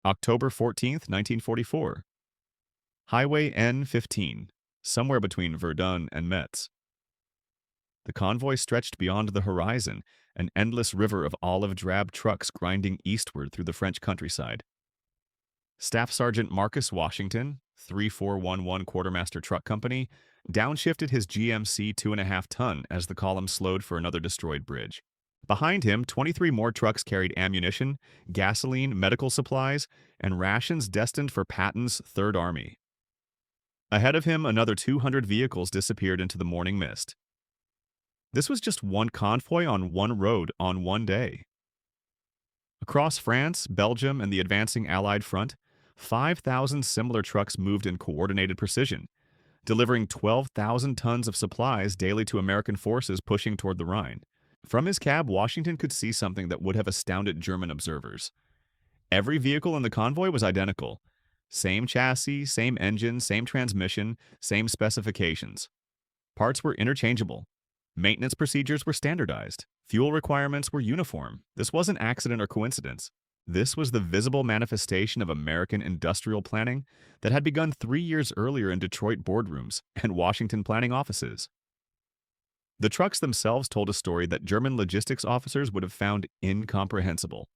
October 14th, 1944. Highway N15, somewhere between Verdun and Metz. The convoy stretched beyond the horizon, an endless river of olive drab trucks grinding eastward through the French countryside. Staff Sergeant Marcus Washington, 3411 Quartermaster Truck Company, downshifted his GMC 2.5-ton as the column slowed for another destroyed bridge. Behind him, 23 more trucks carried ammunition, gasoline, medical supplies, and rations destined for Patton's Third Army. Ahead of him, another 200 vehicles disappeared into the morning mist. This was just one convoy on one road on one day. Across France, Belgium, and the advancing Allied front, 5,000 similar trucks moved in coordinated precision, delivering 12,000 tons of supplies daily to American forces pushing toward the Rhine. From his cab, Washington could see something that would have astounded German observers. Every vehicle in the convoy was identical. Same chassis, same engine, same transmission, same specifications. Parts were interchangeable. Maintenance procedures were standardized. Fuel requirements were uniform. This wasn't accident or coincidence. This was the visible manifestation of American industrial planning that had begun 3 years earlier in Detroit boardrooms and Washington planning offices. The trucks themselves told a story that German logistics officers would have found incomprehensible.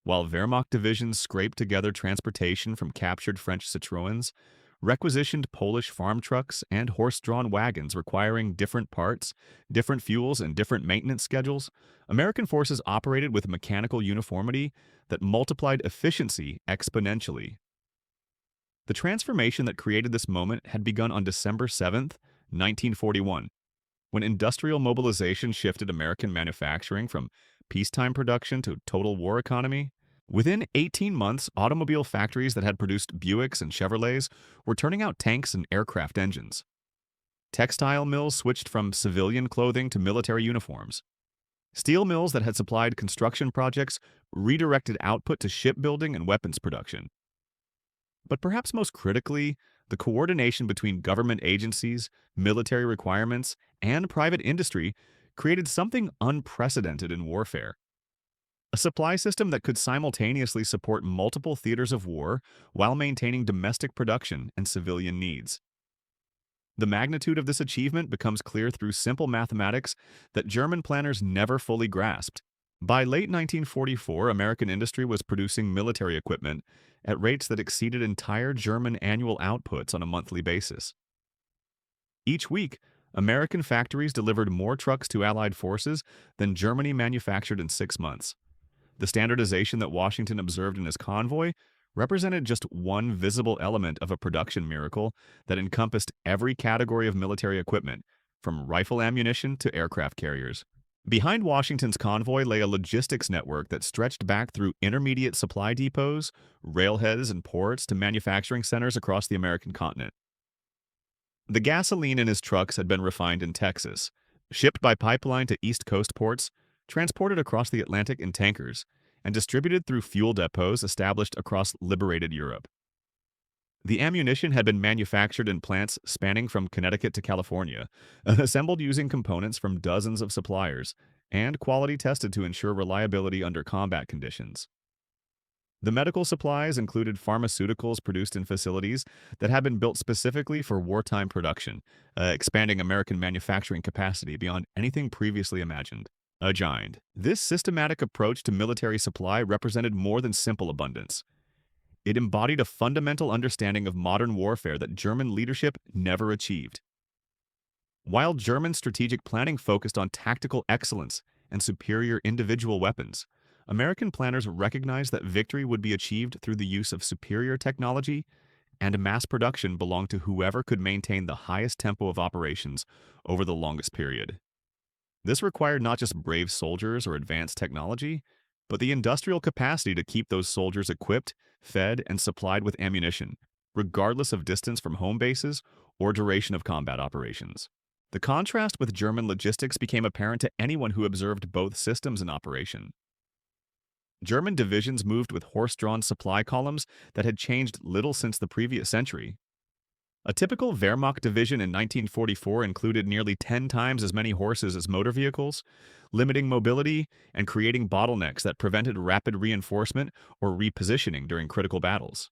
While Wehrmacht divisions scraped together transportation from captured French Citroëns, requisitioned Polish farm trucks, and horse-drawn wagons requiring different parts, different fuels, and different maintenance schedules, American forces operated with mechanical uniformity that multiplied efficiency exponentially. The transformation that created this moment had begun on December 7th, 1941, when industrial mobilization shifted American manufacturing from peacetime production to total war economy. Within 18 months, automobile factories that had produced Buicks and Chevrolets were turning out tanks and aircraft engines. Textile mills switched from civilian clothing to military uniforms. Steel mills that had supplied construction projects redirected output to shipbuilding and weapons production. But perhaps most critically, the coordination between government agencies, military requirements, and private industry created something unprecedented in warfare. A supply system that could simultaneously support multiple theaters of war while maintaining domestic production and civilian needs. The magnitude of this achievement becomes clear through simple mathematics that German planners never fully grasped. By late 1944, American industry was producing military equipment at rates that exceeded entire German annual outputs on a monthly basis. Each week, American factories delivered more trucks to Allied forces than Germany manufactured in 6 months. The standardization that Washington observed in his convoy represented just one visible element of a production miracle that encompassed every category of military equipment, from rifle ammunition to aircraft carriers. Behind Washington's convoy lay a logistics network that stretched back through intermediate supply depots, railheads, and ports to manufacturing centers across the American continent. The gasoline in his trucks had been refined in Texas, shipped by pipeline to East Coast ports, transported across the Atlantic in tankers, and distributed through fuel depots established across liberated Europe. The ammunition had been manufactured in plants spanning from Connecticut to California, assembled using components from dozens of suppliers, and quality tested to ensure reliability under combat conditions. The medical supplies included pharmaceuticals produced in facilities that had been built specifically for wartime production, expanding American manufacturing capacity beyond anything previously imagined. A giant. This systematic approach to military supply represented more than simple abundance. It embodied a fundamental understanding of modern warfare that German leadership never achieved. While German strategic planning focused on tactical excellence and superior individual weapons, American planners recognized that victory would be achieved through the use of superior technology, and mass production belonged to whoever could maintain the highest tempo of operations over the longest period. This required not just brave soldiers or advanced technology, but the industrial capacity to keep those soldiers equipped, fed, and supplied with ammunition, regardless of distance from home bases or duration of combat operations. The contrast with German logistics became apparent to anyone who observed both systems in operation. German divisions moved with horse-drawn supply columns that had changed little since the previous century. A typical Wehrmacht division in 1944 included nearly 10 times as many horses as motor vehicles, limiting mobility and creating bottlenecks that prevented rapid reinforcement or repositioning during critical battles.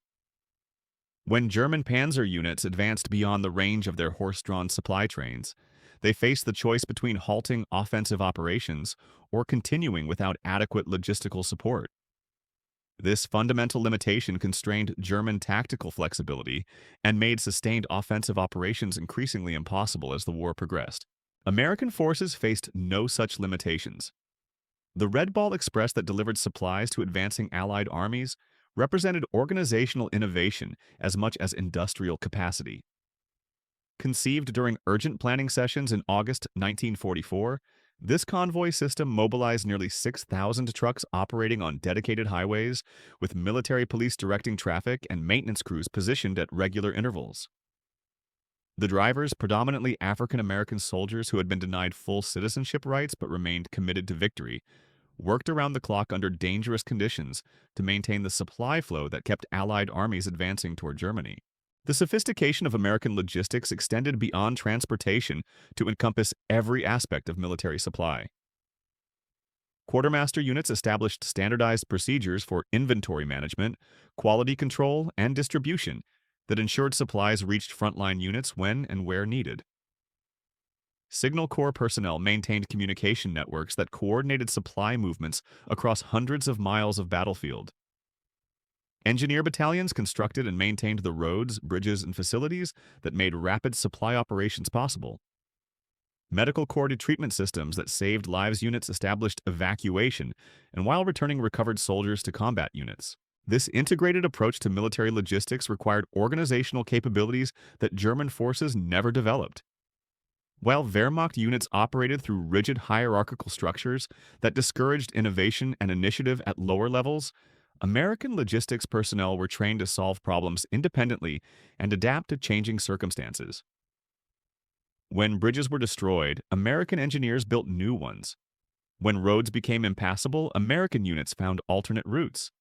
When German panzer units advanced beyond the range of their horse-drawn supply trains, they faced the choice between halting offensive operations or continuing without adequate logistical support. This fundamental limitation constrained German tactical flexibility and made sustained offensive operations increasingly impossible as the war progressed. American forces faced no such limitations. The Red Ball Express that delivered supplies to advancing Allied armies represented organizational innovation as much as industrial capacity. Conceived during urgent planning sessions in August 1944, this convoy system mobilized nearly 6,000 trucks operating on dedicated highways, with military police directing traffic and maintenance crews positioned at regular intervals. The drivers, predominantly African American soldiers who had been denied full citizenship rights but remained committed to victory, worked around the clock under dangerous conditions to maintain the supply flow that kept Allied armies advancing toward Germany. The sophistication of American logistics extended beyond transportation to encompass every aspect of military supply. Quartermaster units established standardized procedures for inventory management, quality control, and distribution that ensured supplies reached frontline units when and where needed. Signal Corps personnel maintained communication networks that coordinated supply movements across hundreds of miles of battlefield. Engineer battalions constructed and maintained the roads, bridges, and facilities that made rapid supply operations possible. Medical Corps treatment systems that saved lives units established evacuation and while returning recovered soldiers to combat units. This integrated approach to military logistics required organizational capabilities that German forces never developed. While Wehrmacht units operated through rigid hierarchical structures that discouraged innovation and initiative at lower levels, American logistics personnel were trained to solve problems independently and adapt to changing circumstances. When bridges were destroyed, American engineers built new ones. When roads became impassable, American units found alternate routes.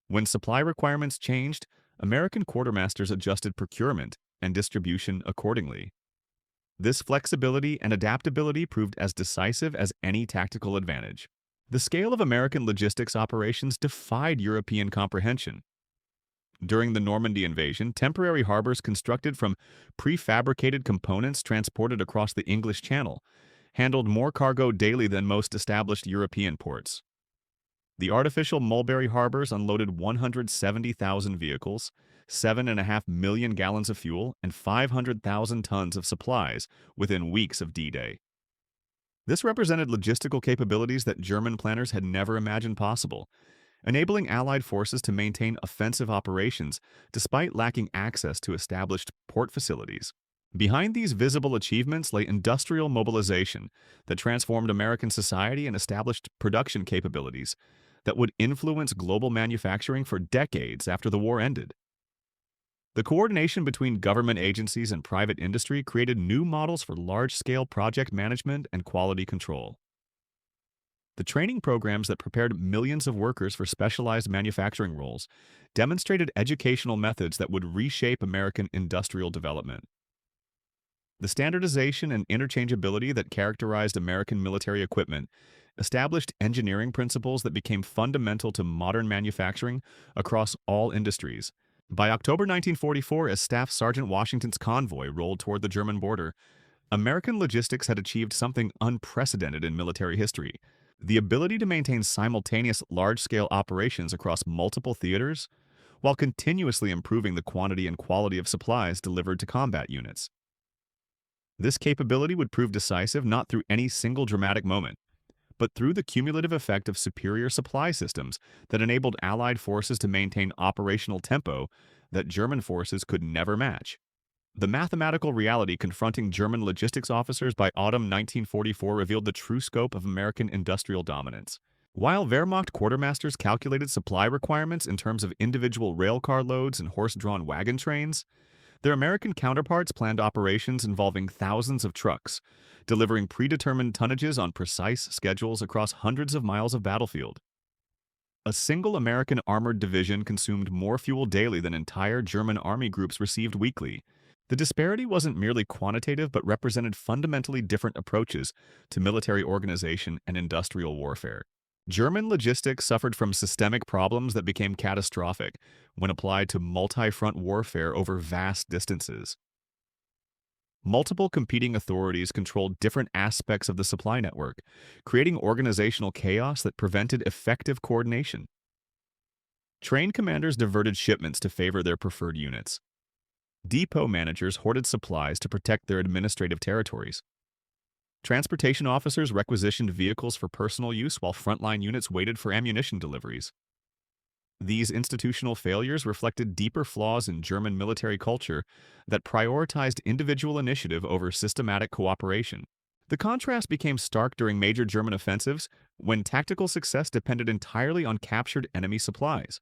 When supply requirements changed, American quartermasters adjusted procurement and distribution accordingly. This flexibility and adaptability proved as decisive as any tactical advantage. The scale of American logistics operations defied European comprehension. During the Normandy invasion, temporary harbors constructed from prefabricated components transported across the English Channel handled more cargo daily than most established European ports. The artificial Mulberry harbors unloaded 170,000 vehicles, 7.5 million gallons of fuel, and 500,000 tons of supplies within weeks of D-Day. This represented logistical capabilities that German planners had never imagined possible, enabling Allied forces to maintain offensive operations despite lacking access to established port facilities. Behind these visible achievements lay industrial mobilization that transformed American society and established production capabilities that would influence global manufacturing for decades after the war ended. The coordination between government agencies and private industry created new models for large-scale project management and quality control. The training programs that prepared millions of workers for specialized manufacturing roles demonstrated educational methods that would reshape American industrial development. The standardization and interchangeability that characterized American military equipment established engineering principles that became fundamental to modern manufacturing across all industries. By October 1944, as Staff Sergeant Washington's convoy rolled toward the German border, American logistics had achieved something unprecedented in military history: the ability to maintain simultaneous large-scale operations across multiple theaters while continuously improving the quantity and quality of supplies delivered to combat units. This capability would prove decisive not through any single dramatic moment, but through the cumulative effect of superior supply systems that enabled Allied forces to maintain operational tempo that German forces could never match. The mathematical reality confronting German logistics officers by autumn 1944 revealed the true scope of American industrial dominance. While Wehrmacht quartermasters calculated supply requirements in terms of individual railcar loads and horse-drawn wagon trains, their American counterparts planned operations involving thousands of trucks, delivering predetermined tonnages on precise schedules across hundreds of miles of battlefield. A single American armored division consumed more fuel daily than entire German army groups received weekly, The disparity wasn't merely quantitative but represented fundamentally different approaches to military organization and industrial warfare. German logistics suffered from systemic problems that became catastrophic when applied to multi-front warfare over vast distances. Multiple competing authorities controlled different aspects of the supply network, creating organizational chaos that prevented effective coordination. Train commanders diverted shipments to favor their preferred units. Depot managers hoarded supplies to protect their administrative territories. Transportation officers requisitioned vehicles for personal use while frontline units waited for ammunition deliveries. These institutional failures reflected deeper flaws in German military culture that prioritized individual initiative over systematic cooperation. The contrast became stark during major German offensives when tactical success depended entirely on captured enemy supplies.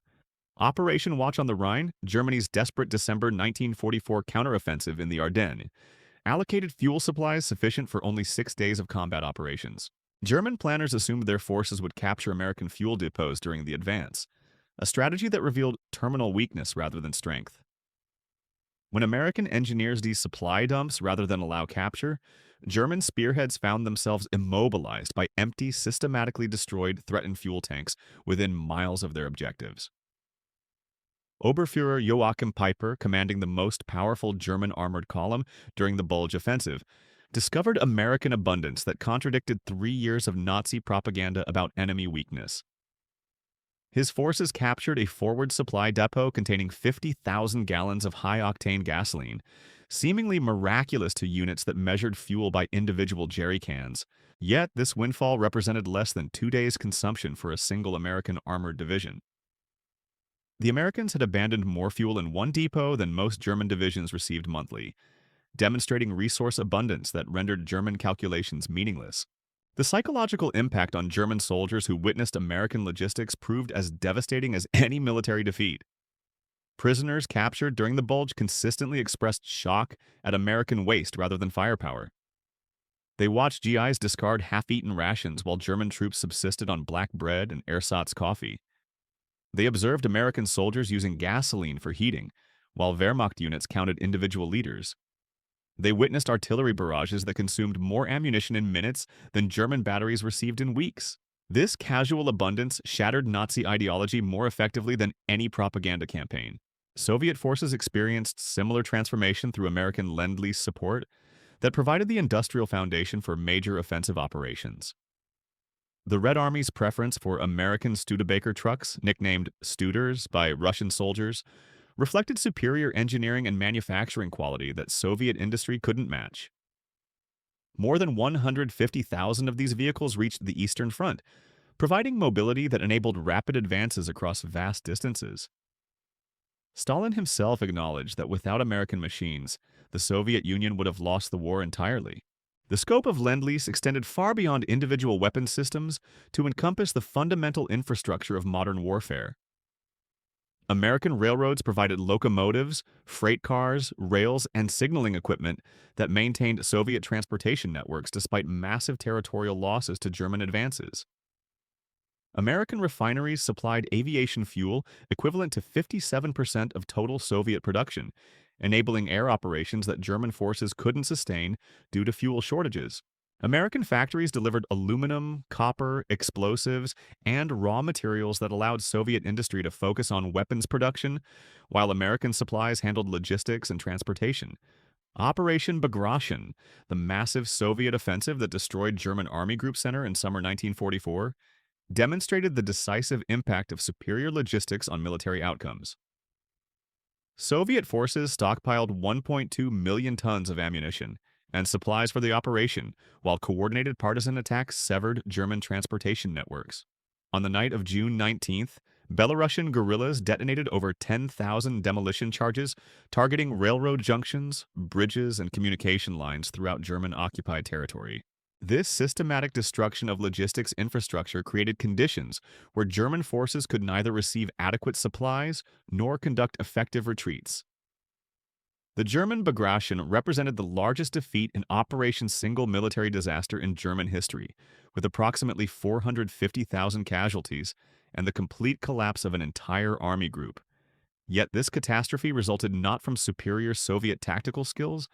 Operation Watch on the Rhine, Germany's desperate December 1944 counteroffensive in the Ardennes, allocated fuel supplies sufficient for only 6 days of combat operations. German planners assumed their forces would capture American fuel depots during the advance, a strategy that revealed terminal weakness rather than strength. When American engineers seized supply dumps rather than allow capture, German spearheads found themselves immobilized by empty, systematically destroyed, threatened fuel tanks within miles of their objectives. Oberfuhrer Joachim Peiper, commanding the most powerful German armored column during the Bulge Offensive, discovered American abundance that contradicted 3 years of Nazi propaganda about enemy weakness. His forces captured a forward supply depot containing 50,000 gallons of high-octane gasoline, seemingly miraculous to units that measured fuel by individual jerry cans. Yet, this windfall represented less than 2 days' consumption for a single American armored division. The Americans had abandoned more fuel in one depot than most German divisions received monthly, demonstrating resource abundance that rendered German calculations meaningless. The psychological impact on German soldiers who witnessed American logistics proved as devastating as any military defeat. Prisoners captured during the Bulge consistently expressed shock at American waste rather than firepower. They watched GIs discard half-eaten rations while German troops subsisted on black bread and ersatz coffee. They observed American soldiers using gasoline for heating, while Wehrmacht units counted individual liters. They witnessed artillery barrages that consumed more ammunition in minutes than German batteries received in weeks. This casual abundance shattered Nazi ideology more effectively than any propaganda campaign. Soviet forces experienced similar transformation through American Lend-Lease support that provided the industrial foundation for major offensive operations. The Red Army's preference for American Studebaker trucks, nicknamed Studers by Russian soldiers, reflected superior engineering and manufacturing quality that Soviet industry couldn't match. More than 150,000 of these vehicles reached the Eastern Front, providing mobility that enabled rapid advances across vast distances. Stalin himself acknowledged that without American machines, the Soviet Union would have lost the war entirely. The scope of Lend-Lease extended far beyond individual weapon systems to encompass the fundamental infrastructure of modern warfare. American railroads provided locomotives, freight cars, rails, and signaling equipment that maintained Soviet transportation networks despite massive territorial losses to German advances. American refineries supplied aviation fuel equivalent to 57% of total Soviet production, enabling air operations that German forces couldn't sustain due to fuel shortages. American factories delivered aluminum, copper, explosives, and raw materials that allowed Soviet industry to focus on weapons production, while American supplies handled logistics and transportation. Operation Bagration, the massive Soviet offensive that destroyed German Army Group Center in summer 1944, demonstrated the decisive impact of superior logistics on military outcomes. Soviet forces stockpiled 1.2 million tons of ammunition and supplies for the operation, while coordinated partisan attacks severed German transportation networks. On the night of June 19th, Belarusian guerrillas detonated over 10,000 demolition charges targeting railroad junctions, bridges, and communication lines throughout German-occupied territory. This systematic destruction of logistics infrastructure created conditions where German forces could neither receive adequate supplies nor conduct effective retreats. The German Bagration represented the largest defeat in Operation Single military disaster in German history, with approximately 450,000 casualties and the complete collapse of an entire army group. Yet this catastrophe resulted not from superior Soviet tactical skills,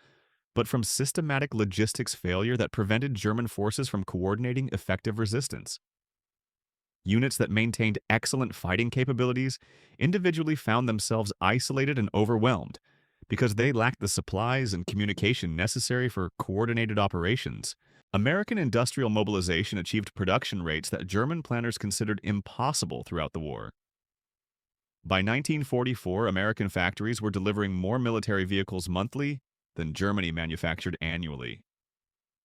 but from systematic logistics failure that prevented German forces from coordinating effective resistance. Units that maintained excellent fighting capabilities individually found themselves isolated and overwhelmed because they lacked the supplies and communication necessary for coordinated operations. American industrial mobilization achieved production rates that German planners considered impossible throughout the war. By 1944, American factories were delivering more military vehicles monthly than Germany manufactured annually.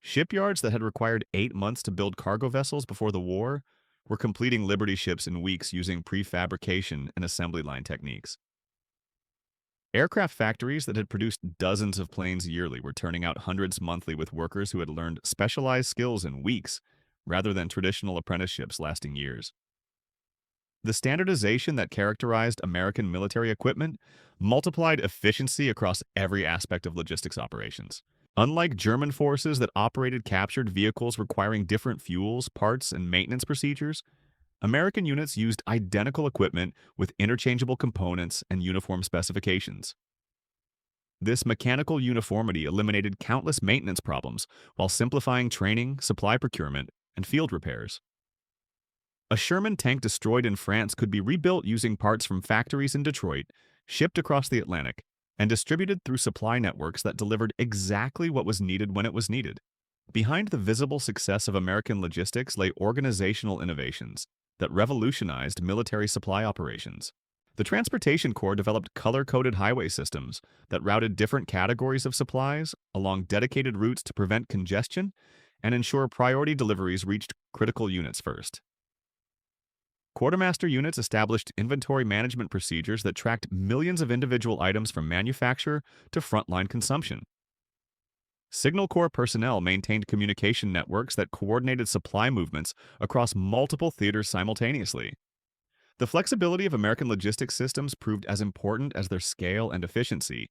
Shipyards that had required 8 months to build cargo vessels before the war were completing Liberty ships in weeks using prefabrication and assembly line techniques. Aircraft factories that had produced dozens of planes yearly were turning out hundreds monthly with workers who had learned specialized skills in weeks rather than traditional apprenticeships lasting years. The standardization that characterized American military equipment multiplied efficiency across every aspect of logistics operations. Unlike German forces that operated captured vehicles requiring different fuels, parts, and maintenance procedures, American units used identical equipment with interchangeable components and uniform specifications. This mechanical uniformity eliminated countless maintenance problems while simplifying training, supply procurement, and field repairs. A Sherman tank destroyed in France could be rebuilt using parts from factories in Detroit, shipped across the Atlantic, and distributed through supply networks that delivered exactly what was needed when it was needed. Behind the visible success of American logistics lay organizational innovations that revolutionized military supply operations. The Transportation Corps developed color-coded highway systems that routed different categories of supplies along dedicated routes to prevent congestion and ensure priority deliveries reached critical units first. Quartermaster units established inventory management procedures that tracked millions of individual items from manufacture to frontline consumption. Signal Corps personnel maintained communication networks that coordinated supply movements across multiple theaters simultaneously. The flexibility of American logistics systems proved as important as their scale and efficiency.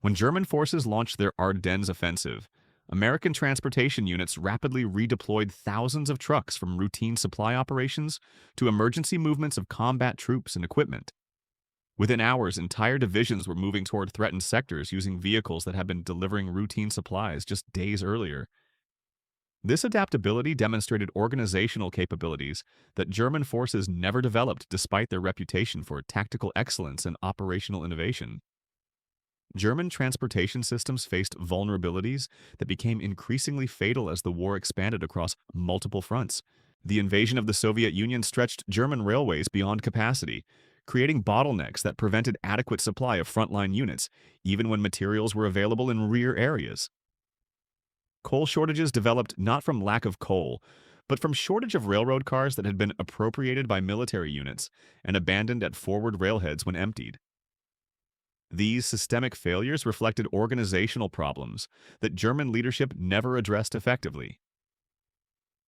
When German forces launched their Ardennes offensive, American transportation units rapidly redeployed thousands of trucks from routine supply operations to emergency movements of combat troops and equipment. Within hours, entire divisions were moving toward threatened sectors using vehicles that had been delivering routine supplies just days earlier. This adaptability demonstrated organizational capabilities that German forces never developed despite their reputation for tactical excellence and operational innovation. German transportation systems faced vulnerabilities that became increasingly fatal as the war expanded across multiple fronts. The invasion of the Soviet Union stretched German railways beyond capacity, creating bottlenecks that prevented adequate supply of frontline units, even when materials were available in rear areas. Coal shortages developed not from lack of coal, but from shortage of railroad cars that had been appropriated by military units and abandoned at forward railheads when emptied. These systemic failures reflected organizational problems that German leadership never addressed effectively.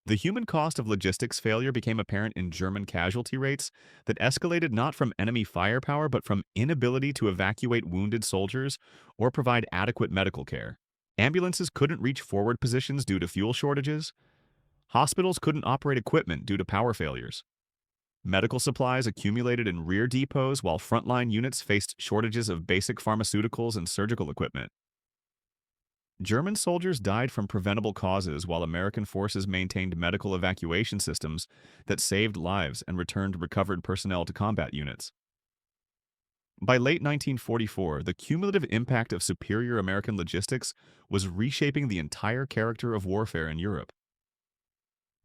The human cost of logistics failure became apparent in German casualty rates that escalated not from enemy firepower but from inability to evacuate wounded soldiers or provide adequate medical care. Ambulances couldn't reach forward positions due to fuel shortages. Hospitals couldn't operate equipment due to power failures. Medical supplies accumulated in rear depots while frontline units faced shortages of basic pharmaceuticals and surgical equipment. German soldiers died from preventable causes while American forces maintained medical evacuation systems that saved lives and returned recovered personnel to combat units. By late 1944, the cumulative impact of superior American logistics was reshaping the entire character of warfare in Europe.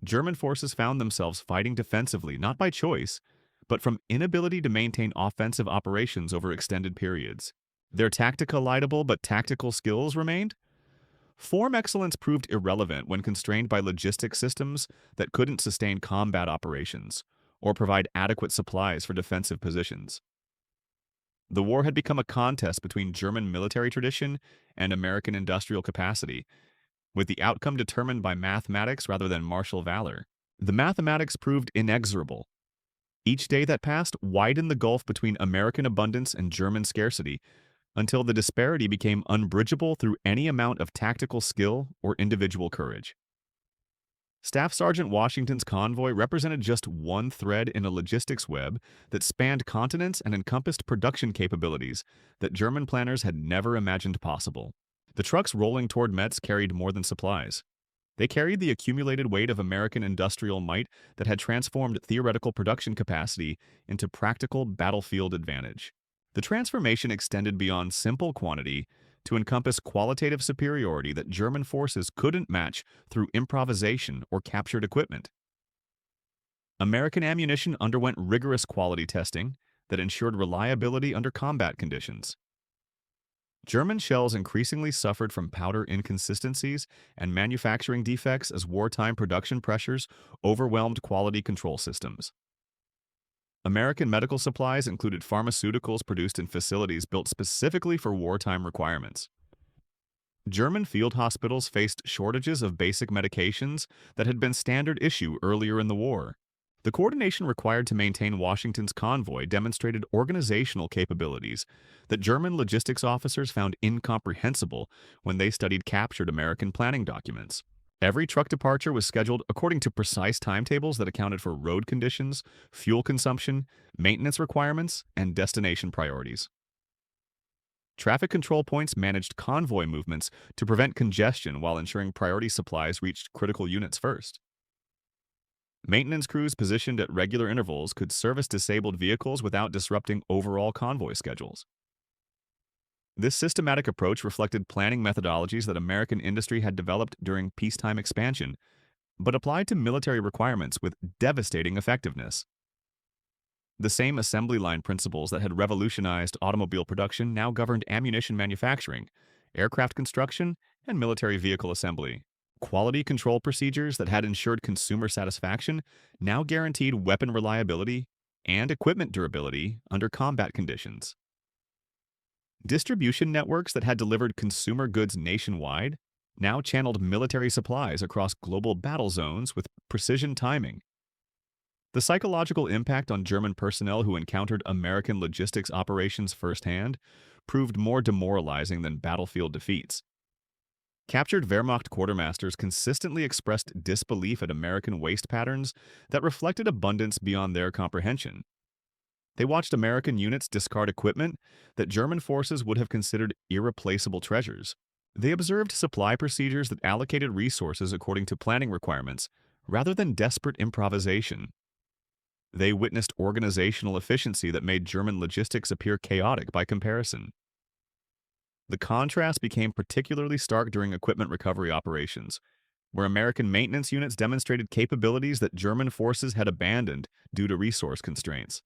German forces found themselves fighting defensively not by choice, but from inability to maintain offensive operations over extended periods. Their tacticalizable but tactical skills remained. Form excellence proved irrelevant when constrained by logistics systems that couldn't sustain combat operations or provide adequate supplies for defensive positions. The war had become a contest between German military tradition and American industrial capacity, with the outcome determined by mathematics rather than martial valor. The mathematics proved inexorable. Each day that passed widened the gulf between American abundance and German scarcity, until the disparity became unbridgeable through any amount of tactical skill or individual courage. Staff Sergeant Washington's convoy represented just one thread in a logistics web that spanned continents and encompassed production capabilities that German planners had never imagined possible. The trucks rolling toward Metz carried more than supplies. They carried the accumulated weight of American industrial might that had transformed theoretical production capacity into practical battlefield advantage. The transformation extended beyond simple quantity to encompass qualitative superiority that German forces couldn't match through improvisation or captured equipment. American ammunition underwent rigorous quality testing that ensured reliability under combat conditions. German shells increasingly suffered from powder inconsistencies and manufacturing defects as wartime production pressures overwhelmed quality control systems. American medical supplies included pharmaceuticals produced in facilities built specifically for wartime requirements. German field hospitals faced shortages of basic medications that had been standard issue earlier in the war. The coordination required to maintain Washington's convoy demonstrated organizational capabilities that German logistics officers found incomprehensible when they studied captured American planning documents. Every truck departure was scheduled according to precise timetables that accounted for road conditions, fuel consumption, maintenance requirements, and destination priorities. Traffic control points managed convoy movements to prevent congestion while ensuring priority supplies reached critical units first. Maintenance crews positioned at regular intervals could service disabled vehicles without disrupting overall convoy schedules. This systematic approach reflected planning methodologies that American industry had developed during peacetime expansion, but applied to military requirements with devastating effectiveness. The same assembly line principles that had revolutionized automobile production now governed ammunition manufacturing, aircraft construction, and military vehicle assembly. Quality control procedures that had ensured consumer satisfaction now guaranteed weapon reliability and equipment durability under combat conditions. Distribution networks that had delivered consumer goods nationwide now channeled military supplies across global battle zones with precision timing. The psychological impact on German personnel who encountered American logistics operations firsthand proved more demoralizing than battlefield defeats. Captured Wehrmacht quartermasters consistently expressed disbelief at American waste patterns that reflected abundance beyond their comprehension. They watched American units discard equipment that German forces would have considered irreplaceable treasures. They observed supply procedures that allocated resources according to planning requirements, rather than desperate improvisation. They witnessed organizational efficiency that made German logistics appear chaotic by comparison. The contrast became particularly stark during equipment recovery operations, where American maintenance units demonstrated capabilities that German forces had abandoned due to resource constraints.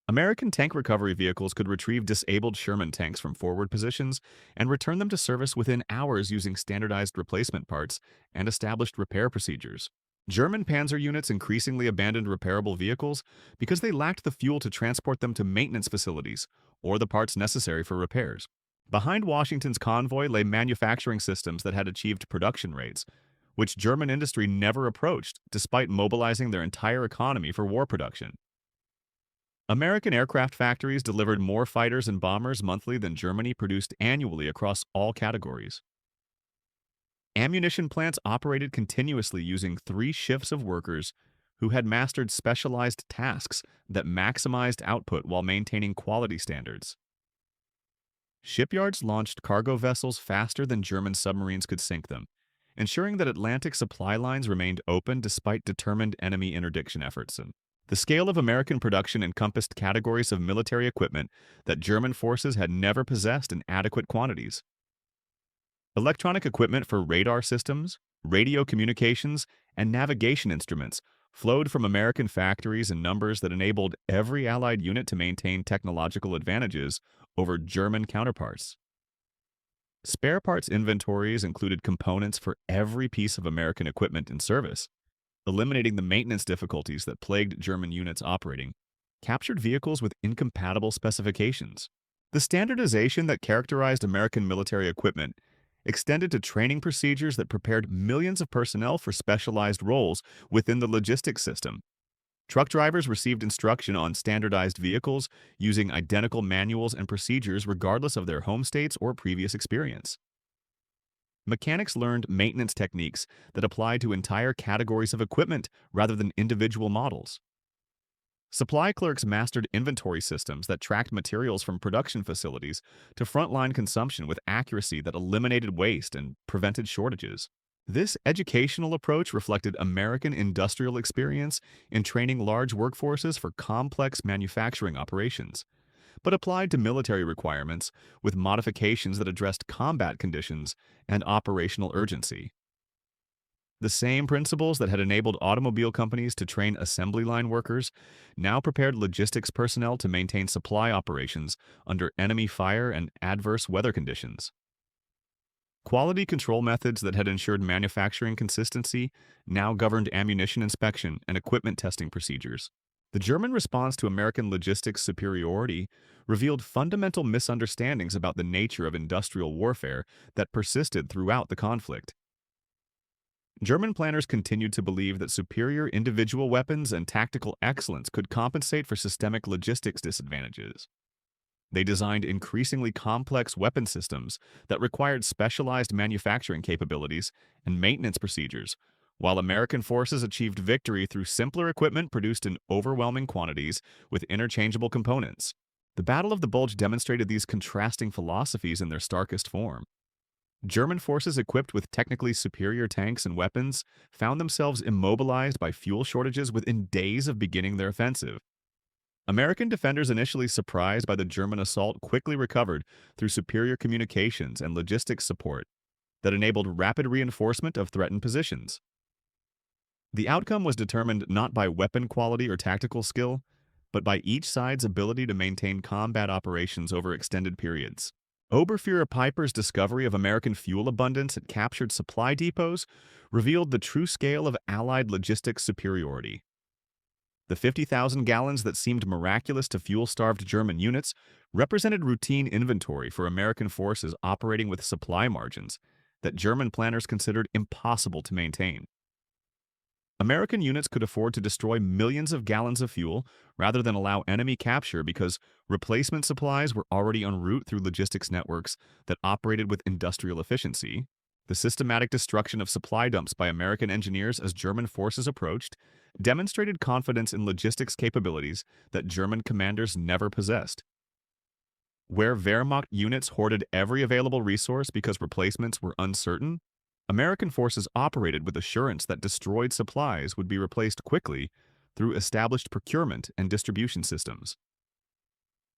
American tank recovery vehicles could retrieve disabled Sherman tanks from forward positions and return them to service within hours using standardized replacement parts and established repair procedures. German panzer units increasingly abandoned repairable vehicles because they lacked the fuel to transport them to maintenance facilities or the parts necessary for repairs. Behind Washington's convoy lay manufacturing systems that had achieved production rates, which German industry never approached despite mobilizing their entire economy for war production. American aircraft factories delivered more fighters and bombers monthly than Germany produced annually across all categories. Ammunition plants operated continuously using 3 shifts of workers who had mastered specialized tasks that maximized output while maintaining quality standards. Shipyards launched cargo vessels faster than German submarines could sink them, ensuring that Atlantic supply lines remained open despite determined enemy interdiction efforts. The scale of American production encompassed categories of military equipment that German forces had never possessed in adequate quantities. Electronic equipment for radar systems, radio communications, and navigation instruments flowed from American factories in numbers that enabled every Allied unit to maintain technological advantages over German counterparts. Spare parts inventories included components for every piece of American equipment in service, eliminating the maintenance difficulties that plagued German units operating, captured vehicles with incompatible specifications. The standardization that characterized American military equipment extended to training procedures that prepared millions of personnel for specialized roles within the logistics system. Truck drivers received instruction on standardized vehicles using identical manuals and procedures regardless of their home states or previous experience. Mechanics learned maintenance techniques that applied to entire categories of equipment rather than individual models. Supply clerks mastered inventory systems that tracked materials from production facilities to frontline consumption with accuracy that eliminated waste and prevented shortages. This educational approach reflected American industrial experience in training large workforces for complex manufacturing operations, but applied to military requirements with modifications that addressed combat conditions and operational urgency. The same principles that had enabled automobile companies to train assembly line workers now prepared logistics personnel to maintain supply operations under enemy fire and adverse weather conditions. Quality control methods that had ensured manufacturing consistency now governed ammunition inspection and equipment testing procedures. The German response to American logistics superiority revealed fundamental misunderstandings about the nature of industrial warfare that persisted throughout the conflict. German planners continued to believe that superior individual weapons and tactical excellence could compensate for systemic logistics disadvantages. They designed increasingly complex weapon systems that required specialized manufacturing capabilities and maintenance procedures, while American forces achieved victory through simpler equipment produced in overwhelming quantities with interchangeable components. The Battle of the Bulge demonstrated these contrasting philosophies in their starkest form. German forces equipped with technically superior tanks and weapons found themselves immobilized by fuel shortages within days of beginning their offensive. American defenders, initially surprised by the German assault, quickly recovered through superior communications and logistics support that enabled rapid reinforcement of threatened positions. The outcome was determined not by weapon quality or tactical skill, but by each side's ability to maintain combat operations over extended periods. Oberfuhrer Piper's discovery of American fuel abundance at captured supply depots revealed the true scale of Allied logistics superiority. The 50,000 gallons that seemed miraculous to fuel-starved German units represented routine inventory for American forces operating with supply margins that German planners considered impossible to maintain. American units could afford to destroy millions of gallons of fuel rather than allow enemy capture because replacement supplies were already en route through logistics networks that operated with industrial efficiency. The systematic destruction of supply dumps by American engineers as German forces approached demonstrated confidence in logistics capabilities that German commanders never possessed. Where Wehrmacht units hoarded every available resource because replacements were uncertain, American forces operated with assurance that destroyed supplies would be replaced quickly through established procurement and distribution systems.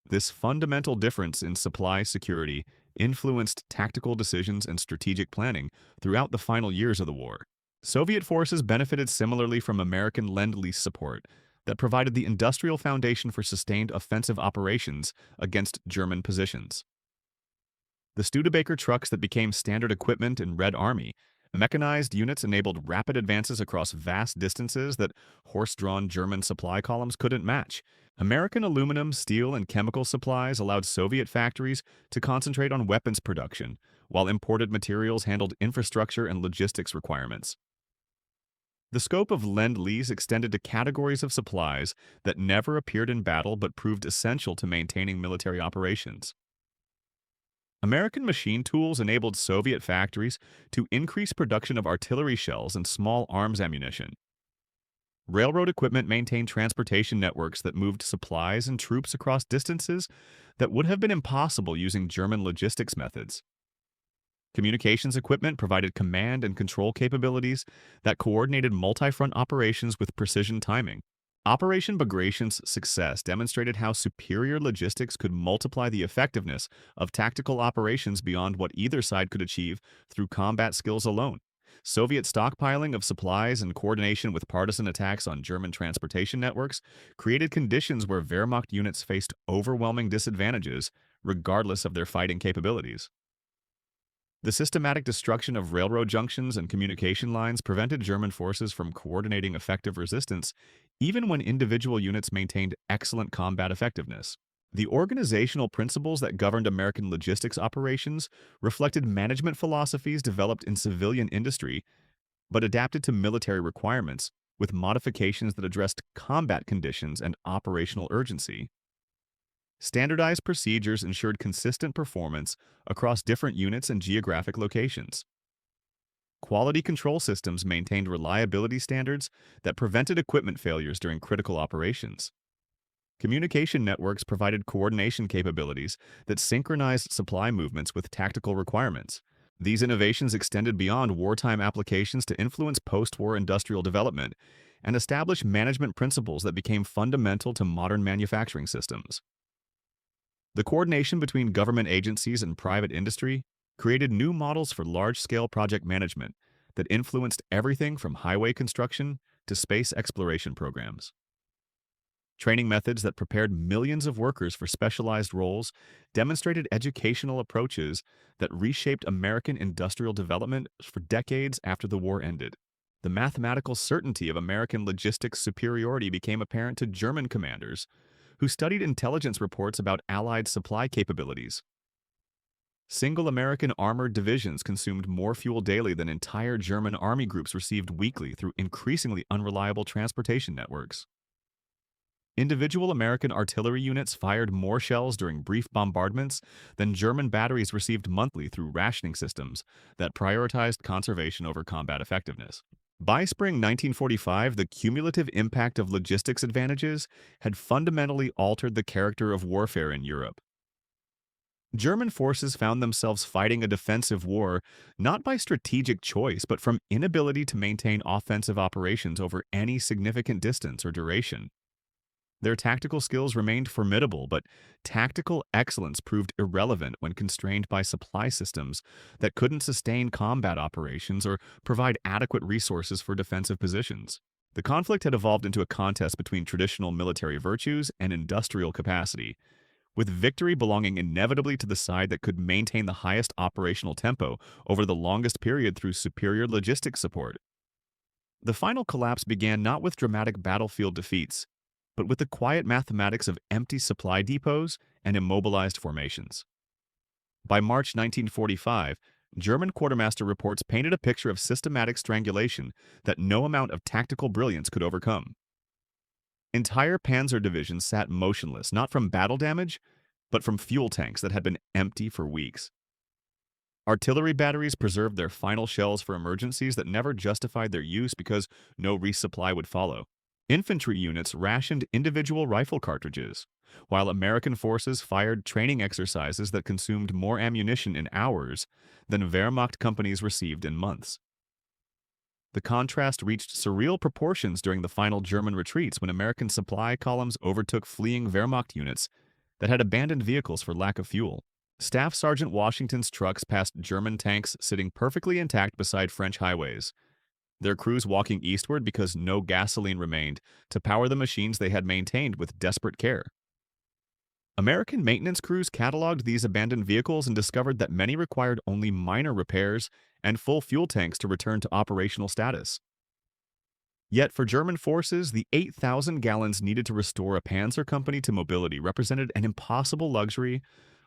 This fundamental difference in supply security influenced tactical decisions and strategic planning throughout the final years of the war. Soviet forces benefited similarly from American Lend-Lease support that provided the industrial foundation for sustained offensive operations against German positions. The Studebaker trucks that became standard equipment in Red Army, mechanized units enabled rapid advances across vast distances that horse-drawn German supply columns couldn't match. American aluminum, steel, and chemical supplies allowed Soviet factories to concentrate on weapons production, while imported materials handled infrastructure and logistics requirements. The scope of Lend-Lease extended to categories of supplies that never appeared in battle but proved essential to maintaining military operations. American machine tools enabled Soviet factories to increase production of artillery shells and small arms ammunition. Railroad equipment maintained transportation networks that moved supplies and troops across distances that would have been impossible using German logistics methods. Communications equipment provided command and control capabilities that coordinated multi-front operations with precision timing. Operation Bagration's success demonstrated how superior logistics could multiply the effectiveness of tactical operations beyond what either side could achieve through combat skills alone. Soviet stockpiling of supplies and coordination with partisan attacks on German transportation networks created conditions where Wehrmacht units faced overwhelming disadvantages, regardless of their fighting capabilities. The systematic destruction of railroad junctions and communication lines prevented German forces from coordinating effective resistance, even when individual units maintained excellent combat effectiveness. The organizational principles that governed American logistics operations reflected management philosophies developed in civilian industry, but adapted to military requirements, with modifications that addressed combat conditions and operational urgency. Standardized procedures ensured consistent performance across different units and geographic locations. quality control systems maintained reliability standards that prevented equipment failures during critical operations. Communication networks provided coordination capabilities that synchronized supply movements with tactical requirements. These innovations extended beyond wartime applications to influence post-war industrial development and establish management principles that became fundamental to modern manufacturing systems. The coordination between government agencies and private industry created new models for large-scale project management that influenced everything from highway construction to space exploration programs. Training methods that prepared millions of workers for specialized roles demonstrated educational approaches that reshaped American industrial development for decades after the war ended. The mathematical certainty of American logistics superiority became apparent to German commanders, who studied intelligence reports about Allied supply capabilities. Single American armored divisions consumed more fuel daily than entire German army groups received weekly through increasingly unreliable transportation networks. Individual American artillery units fired more shells during brief bombardments than German batteries received monthly through rationing systems that prioritized conservation over combat effectiveness. By spring 1945, the cumulative impact of logistics advantages had fundamentally altered the character of warfare in Europe. German forces found themselves fighting a defensive war not by strategic choice, but from inability to maintain offensive operations over any significant distance or duration. Their tactical skills remained formidable, but tactical excellence proved irrelevant when constrained by supply systems that couldn't sustain combat operations or provide adequate resources for defensive positions. The conflict had evolved into a contest between traditional military virtues and industrial capacity, with victory belonging inevitably to the side that could maintain the highest operational tempo over the longest period through superior logistics support. The final collapse began not with dramatic battlefield defeats, but with the quiet mathematics of empty supply depots and immobilized formations. By March 1945, German quartermaster reports painted a picture of systematic strangulation that no amount of tactical brilliance could overcome. Entire panzer divisions sat motionless, not from battle damage, but from fuel tanks that had been empty for weeks. Artillery batteries preserved their final shells for emergencies that never justified their use because no resupply would follow. Infantry units rationed individual rifle cartridges, while American forces fired training exercises that consumed more ammunition in hours than Wehrmacht companies received in months. The contrast reached surreal proportions during the final German retreats when American supply columns overtook fleeing Wehrmacht units that had abandoned vehicles for lack of fuel. Staff Sergeant Washington's trucks passed German tanks sitting perfectly intact beside French highways, their crews walking eastward because no gasoline remained to power the machines they had maintained with desperate care. American maintenance crews cataloged these abandoned vehicles and discovered that many required only minor repairs and full fuel tanks to return to operational status. Yet for German forces, the 8,000 gallons needed to restore a panzer company to mobility represented an impossible luxury,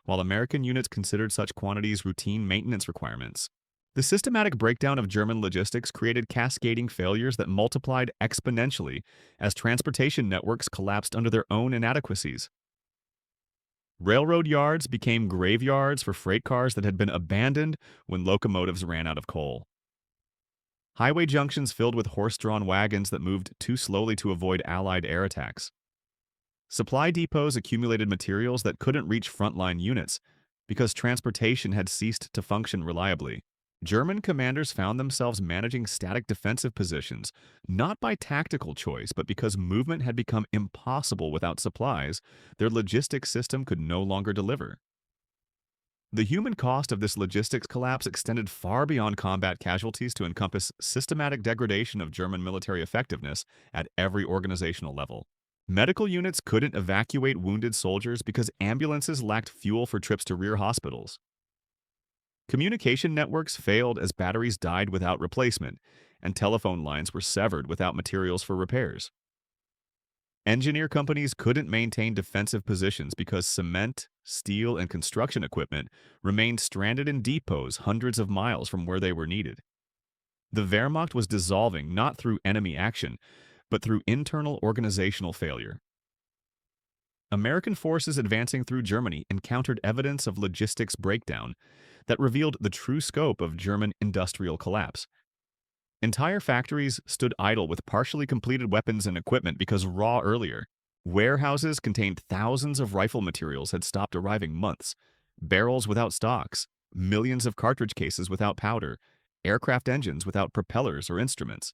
while American units considered such quantities routine maintenance requirements. The systematic breakdown of German logistics created cascading failures that multiplied exponentially as transportation networks collapsed under their own inadequacies. Railroad yards became graveyards for freight cars that had been abandoned when locomotives ran out of coal. Highway junctions filled with horse-drawn wagons that moved too slowly to avoid Allied air attacks. Supply depots accumulated materials that couldn't reach frontline units because transportation had ceased to function reliably. German commanders found themselves managing static defensive positions, not by tactical choice, but because movement had become impossible without supplies their logistics system could no longer deliver. The human cost of this logistics collapse extended far beyond combat casualties to encompass systematic degradation of German military effectiveness at every organizational level. Medical units couldn't evacuate wounded soldiers because ambulances lacked fuel for trips to rear hospitals. Communication networks failed as batteries died without replacement, and telephone lines were severed without materials for repairs. Engineer companies couldn't maintain defensive positions because cement, steel, and construction equipment remained stranded in depots hundreds of miles from where they were needed. The Wehrmacht was dissolving not through enemy action, but through internal organizational failure. American forces advancing through Germany encountered evidence of logistics breakdown that revealed the true scope of German industrial collapse. Entire factories stood idle with partially completed weapons and equipment because raw earlier. Warehouses contained thousands of rifle materials had stopped arriving months, barrels without stocks, millions of cartridge cases without powder, aircraft engines without propellers or instruments.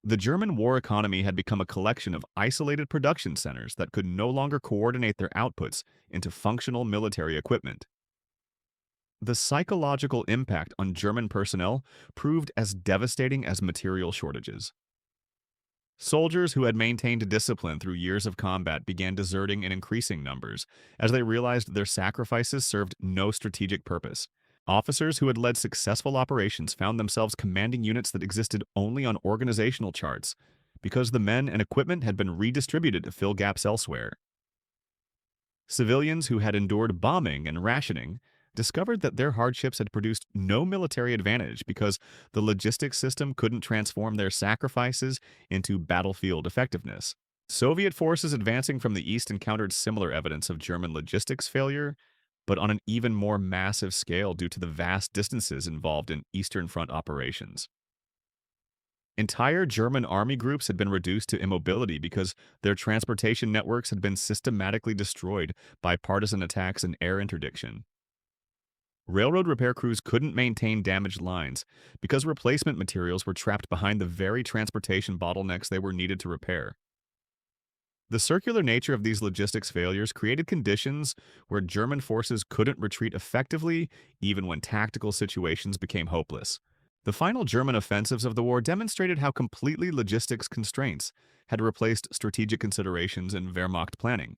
The German war economy had become a collection of isolated production centers that could no longer coordinate their outputs into functional military equipment. The psychological impact on German personnel proved as devastating as material shortages. Soldiers who had maintained discipline through years of combat began deserting in increasing numbers as they realized their sacrifices served no strategic purpose. Officers who had led successful operations found themselves commanding units that existed only on organizational charts because the men and equipment had been redistributed to fill gaps elsewhere. Civilians who had endured bombing and rationing discovered that their hardships had produced no military advantage because the logistics system couldn't transform their sacrifices into battlefield effectiveness. Soviet forces advancing from the east encountered similar evidence of German logistics failure, but on an even more massive scale due to the vast distances involved in Eastern Front operations. Entire German army groups had been reduced to immobility because their transportation networks had been systematically destroyed by partisan attacks and air interdiction. Railroad repair crews couldn't maintain damaged lines because replacement materials were trapped behind the very transportation bottlenecks they were needed to repair. The circular nature of these logistics failures created conditions where German forces couldn't retreat effectively even when tactical situations became hopeless. The final German offensives of the war demonstrated how completely logistics constraints had replaced strategic considerations in Wehrmacht planning.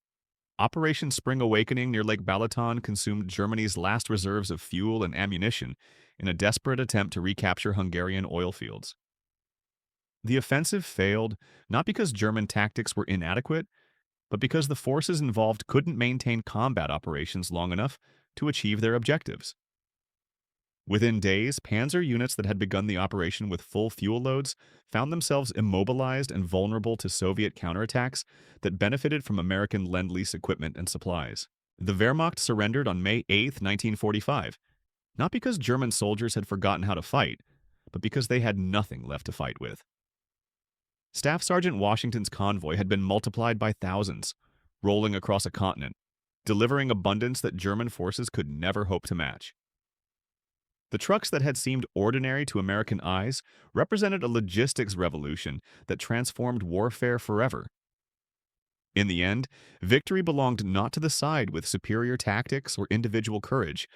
Operation Spring Awakening near Lake Balaton consumed Germany's last reserves of fuel and ammunition in a desperate attempt to recapture Hungarian oil fields. The offensive failed not because German tactics were inadequate, but because the forces involved couldn't maintain combat operations long enough to achieve their objectives. Within days, panzer units that had begun the operation with full fuel loads found themselves immobilized and vulnerable to Soviet counterattacks that benefited from American Lend-Lease equipment and supplies. The Wehrmacht surrendered on May 8, 1945, not because German soldiers had forgotten how to fight, but because they had nothing left to fight with. Staff Sergeant Washington's convoy had been multiplied by thousands, rolling across a continent, delivering abundance that German forces could never hope to match. The trucks that had seemed ordinary to American eyes represented a logistics revolution that transformed warfare forever. In the end, victory belonged not to the side with superior tactics or individual courage,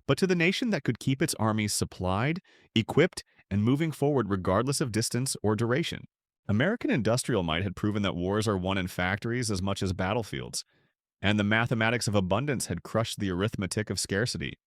but to the nation that could keep its armies supplied, equipped, and moving forward regardless of distance or duration. American industrial might had proven that wars are won in factories as much as battlefields, and the mathematics of abundance had crushed the arithmetic of scarcity.